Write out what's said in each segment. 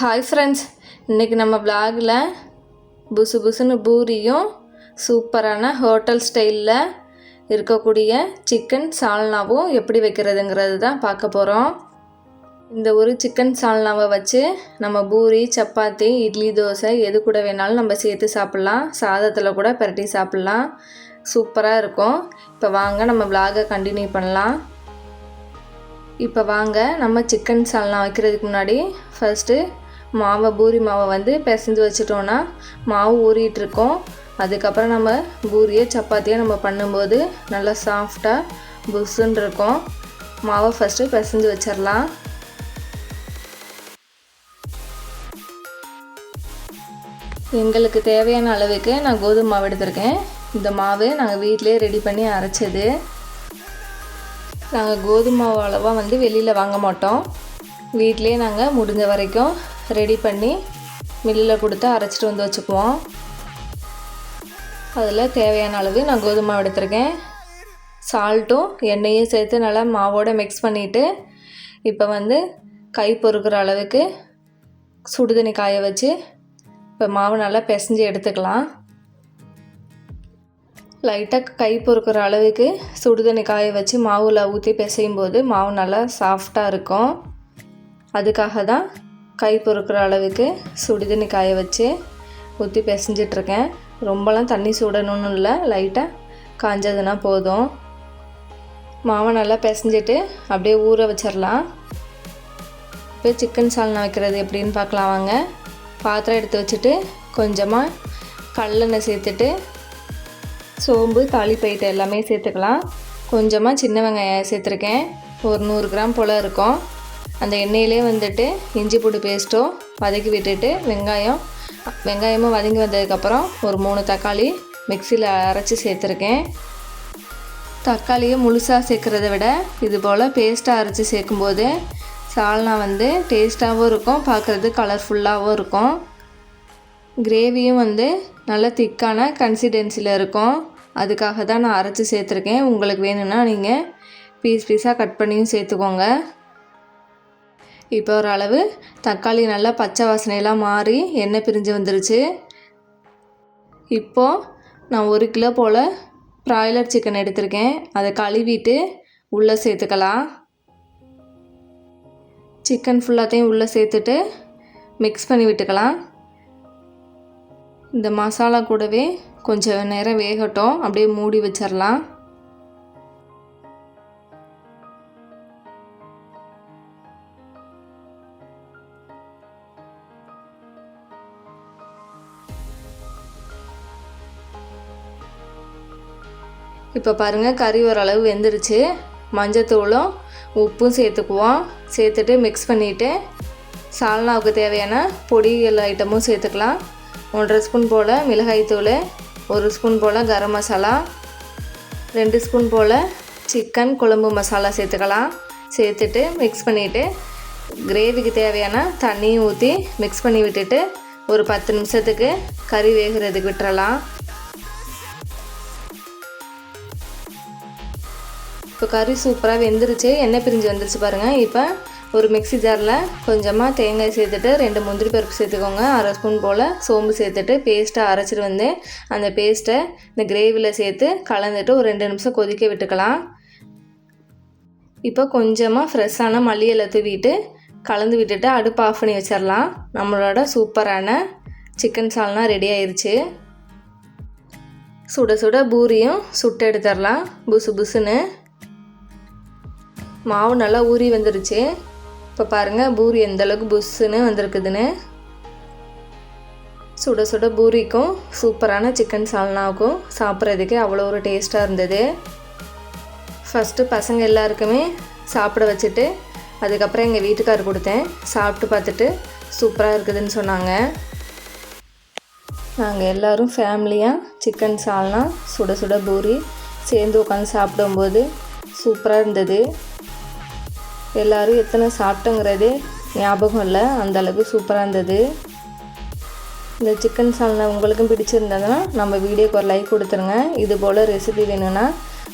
Hi friends, இன்றைக்கி நம்ம விலாகில் புசு புசுன்னு பூரியும் சூப்பரான ஹோட்டல் ஸ்டைலில் இருக்கக்கூடிய சிக்கன் சால்னாவும் எப்படி வைக்கிறதுங்கிறது தான் பார்க்க போகிறோம். இந்த ஒரு சிக்கன் சால்னாவை வச்சு நம்ம பூரி, சப்பாத்தி, இட்லி, தோசை எது கூட வேணாலும் நம்ம சேர்த்து சாப்பிட்லாம். சாதத்தில் கூட பரட்டி சாப்பிட்லாம். சூப்பராக இருக்கும். இப்போ வாங்க நம்ம விலாகை கண்டினியூ பண்ணலாம். இப்போ வாங்க நம்ம சிக்கன் சால்னா வைக்கிறதுக்கு முன்னாடி ஃபஸ்ட்டு பூரி மாவை வந்து பிசைஞ்சு வச்சிட்டோன்னா மாவு ஊறிட்டுருக்கோம். அதுக்கப்புறம் நம்ம பூரியை சப்பாத்தியை நம்ம பண்ணும்போது நல்லா சாஃப்டாக புஷ்ஷுன்னு இருக்கும். மாவை ஃபஸ்ட்டு பிசைஞ்சு வச்சிடலாம். எங்களுக்கு தேவையான அளவுக்கு நான் கோதுமை மாவு எடுத்திருக்கேன். இந்த மாவு நாங்கள் வீட்டிலே ரெடி பண்ணி அரைச்சது. நாங்கள் கோதுமை மாவு அளவாக வந்து வெளியில் வாங்க மாட்டோம். வீட்டிலே நாங்கள் முடிஞ்ச வரைக்கும் ரெடி பண்ணி மில்லில் கொடுத்து அரைச்சிட்டு வந்து வச்சுக்குவோம். அதில் தேவையான அளவு நான் கோதுமை மாவு எடுத்திருக்கேன். சால்ட்டும் எண்ணெயும் சேர்த்து நல்லா மாவோடு மிக்ஸ் பண்ணிவிட்டு இப்போ வந்து கை பொறுக்கிற அளவுக்கு சுடுதண்ணி காய வச்சு இப்போ மாவு நல்லா பிசைஞ்சு எடுத்துக்கலாம். லைட்டாக கை பொறுக்கிற அளவுக்கு சுடுதண்ணி காய வச்சு மாவில் ஊற்றி பிசையும் போது மாவு நல்லா சாஃப்டாக இருக்கும். அதுக்காக தான் கை பொறுக்கிற அளவுக்கு சுடுதண்ணி காய வச்சு ஊற்றி பிசைஞ்சிட்ருக்கேன். ரொம்பலாம் தண்ணி சுடணும்னு இல்லை, லைட்டாக காஞ்சதுன்னா போதும். மாவை நல்லா பிசைஞ்சிட்டு அப்படியே ஊற வச்சிடலாம். இப்போ சிக்கன் சால்னா வைக்கிறது எப்படின்னு பார்க்கலாம் வாங்க. பாத்திரம் எடுத்து வச்சுட்டு கொஞ்சமாக கடலெண்ணெய் சேர்த்துட்டு சோம்பு, தாளிப்பயிட்டு எல்லாமே சேர்த்துக்கலாம். கொஞ்சமாக சின்ன வெங்காயம் சேர்த்துருக்கேன். ஒரு 100 கிராம் போல் இருக்கும். அந்த எண்ணெயிலே வந்துட்டு இஞ்சி பூண்டு பேஸ்ட்டும் வதக்கி விட்டுட்டு வெங்காயமும் வதங்கி வந்ததுக்கப்புறம் ஒரு 3 தக்காளி மிக்சியில் அரைச்சி சேர்த்துருக்கேன். தக்காளியை முழுசாக சேர்க்குறத விட இது போல் பேஸ்ட்டாக அரைச்சி சேர்க்கும்போது சால்னா வந்து டேஸ்ட்டாகவும் இருக்கும், பார்க்குறது கலர்ஃபுல்லாகவும் இருக்கும். கிரேவியும் வந்து நல்ல திக்கான கன்சிஸ்டன்சியில் இருக்கும். அதுக்காக தான் நான் அரைச்சி சேர்த்துருக்கேன். உங்களுக்கு வேணும்னா நீங்கள் பீஸாக கட் பண்ணியும் சேர்த்துக்கோங்க. இப்போ ஓரளவு தக்காளி நல்லா பச்சை வாசனையெல்லாம் மாறி எண்ணெய் பிரிஞ்சு வந்துருச்சு. இப்போது நான் 1 கிலோ போல் பிராய்லர் சிக்கன் எடுத்திருக்கேன். அதை கழுவிட்டு உள்ளே சேர்த்துக்கலாம். சிக்கன் ஃபுல்லாத்தையும் உள்ளே சேர்த்துட்டு மிக்ஸ் பண்ணி விட்டுக்கலாம். இந்த மசாலா கூடவே கொஞ்சம் நேரம் வேகட்டும். அப்படியே மூடி வச்சிடலாம். இப்போ பாருங்கள், கறி ஓரளவு வெந்துருச்சு. மஞ்சத்தூளும் உப்பும் சேர்த்துக்குவோம். சேர்த்துட்டு மிக்ஸ் பண்ணிவிட்டு சால்னாவுக்கு தேவையான பொடிகள் ஐட்டமும் சேர்த்துக்கலாம். 1.5 ஸ்பூன் போல் மிளகாய்த்தூள், 1 ஸ்பூன் போல் கரம் மசாலா, 2 ஸ்பூன் போல் சிக்கன் குழம்பு மசாலா சேர்த்துக்கலாம். சேர்த்துட்டு மிக்ஸ் பண்ணிவிட்டு கிரேவிக்கு தேவையான தண்ணியும் ஊற்றி மிக்ஸ் பண்ணி விட்டுட்டு ஒரு 10 நிமிஷத்துக்கு கறி வேகிறதுக்கு விட்டுறலாம். இப்போ கறி சூப்பராக வெந்துருச்சு, எண்ணெய் பிரிஞ்சு வந்துருச்சு பாருங்கள். இப்போ ஒரு மிக்ஸி ஜாரில் கொஞ்சமாக தேங்காய் சேர்த்துட்டு 2 முந்திரி பருப்பு சேர்த்துக்கோங்க. 1/2 ஸ்பூன் போல் சோம்பு சேர்த்துட்டு பேஸ்ட்டாக அரைச்சிட்டு வந்து அந்த பேஸ்ட்டை இந்த கிரேவியில் சேர்த்து கலந்துட்டு ஒரு 2 நிமிஷம் கொதிக்க விட்டுக்கலாம். இப்போ கொஞ்சமாக ஃப்ரெஷ்ஷான மல்லி இலை தூவிட்டு கலந்து விட்டுட்டு அடுப்பு ஆஃப் பண்ணி வச்சிடலாம். நம்மளோட சூப்பரான சிக்கன் சால்னா ரெடி ஆயிடுச்சு. சுட சுட பூரியும் சுட்டு எடுத்துடலாம். புசு புசுன்னு மாவு நல்லா ஊறி வந்துருச்சு. இப்போ பாருங்கள் பூரி எந்தளவுக்கு புஷ்ஷுன்னு வந்திருக்குதுன்னு. சுட சுட பூரிக்கும் சூப்பரான சிக்கன் சால்னாவுக்கும் சாப்பிட்றதுக்கு அவ்வளோ ஒரு டேஸ்ட்டாக இருந்தது. ஃபஸ்ட்டு பசங்க எல்லாருக்குமே சாப்பிட வச்சுட்டு அதுக்கப்புறம் எங்கள் வீட்டுக்காரர் கொடுத்தேன். சாப்பிட்டு பார்த்துட்டு சூப்பராக இருக்குதுன்னு சொன்னாங்க. நாங்கள் எல்லோரும் ஃபேமிலியாக சிக்கன் சால்னா சுட சுட பூரி சேர்ந்து உட்காந்து சாப்பிடும்போது சூப்பராக இருந்தது. எல்லோரும் எத்தனை சாப்பிட்டோங்கிறதே ஞாபகம் இல்லை, அந்தளவுக்கு சூப்பராக இருந்தது. இந்த சிக்கன் சால்னா உங்களுக்கும் பிடிச்சிருந்ததுன்னா நம்ம வீடியோக்கு ஒரு லைக் கொடுத்துருங்க. இது போல் ரெசிபி வேணும்னா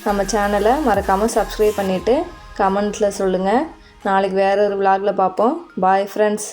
நம்ம சேனலை மறக்காமல் சப்ஸ்கிரைப் பண்ணிவிட்டு கமெண்ட்ஸில் சொல்லுங்கள். நாளைக்கு வேறு ஒரு விலாகில் பார்ப்போம். Bye friends.